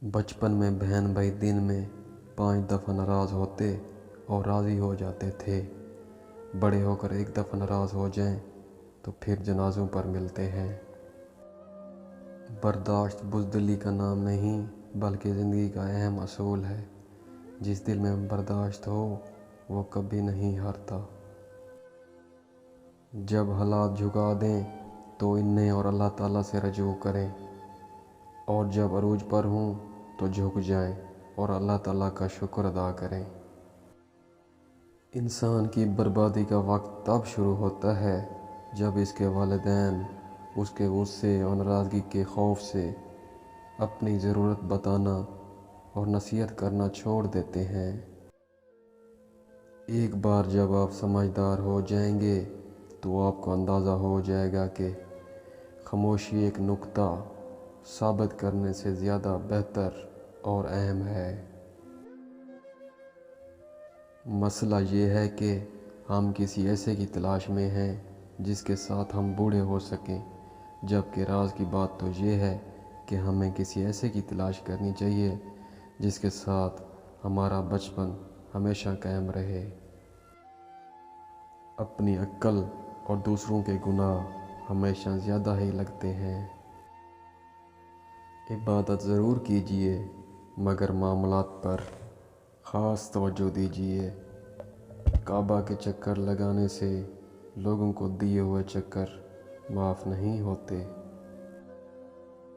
بچپن میں بہن بھائی دن میں 5 دفعہ ناراض ہوتے اور راضی ہو جاتے تھے۔ بڑے ہو کر ایک دفعہ ناراض ہو جائیں تو پھر جنازوں پر ملتے ہیں۔ برداشت بزدلی کا نام نہیں بلکہ زندگی کا اہم اصول ہے۔ جس دل میں برداشت ہو وہ کبھی نہیں ہارتا۔ جب حالات جھکا دیں تو انہیں اور اللہ تعالیٰ سے رجوع کریں، اور جب عروج پر ہوں تو جھک جائیں اور اللہ تعالیٰ کا شکر ادا کریں۔ انسان کی بربادی کا وقت تب شروع ہوتا ہے جب اس کے والدین اس کے غصے اور ناراضگی کے خوف سے اپنی ضرورت بتانا اور نصیحت کرنا چھوڑ دیتے ہیں۔ ایک بار جب آپ سمجھدار ہو جائیں گے تو آپ کو اندازہ ہو جائے گا کہ خاموشی ایک نقطہ ثابت کرنے سے زیادہ بہتر اور اہم ہے۔ مسئلہ یہ ہے کہ ہم کسی ایسے کی تلاش میں ہیں جس کے ساتھ ہم بوڑھے ہو سکیں، جبکہ راز کی بات تو یہ ہے کہ ہمیں کسی ایسے کی تلاش کرنی چاہیے جس کے ساتھ ہمارا بچپن ہمیشہ قائم رہے۔ اپنی عقل اور دوسروں کے گناہ ہمیشہ زیادہ ہی لگتے ہیں۔ عبادت ضرور کیجیے مگر معاملات پر خاص توجہ دیجیے۔ کعبہ کے چکر لگانے سے لوگوں کو دیے ہوئے چکر معاف نہیں ہوتے۔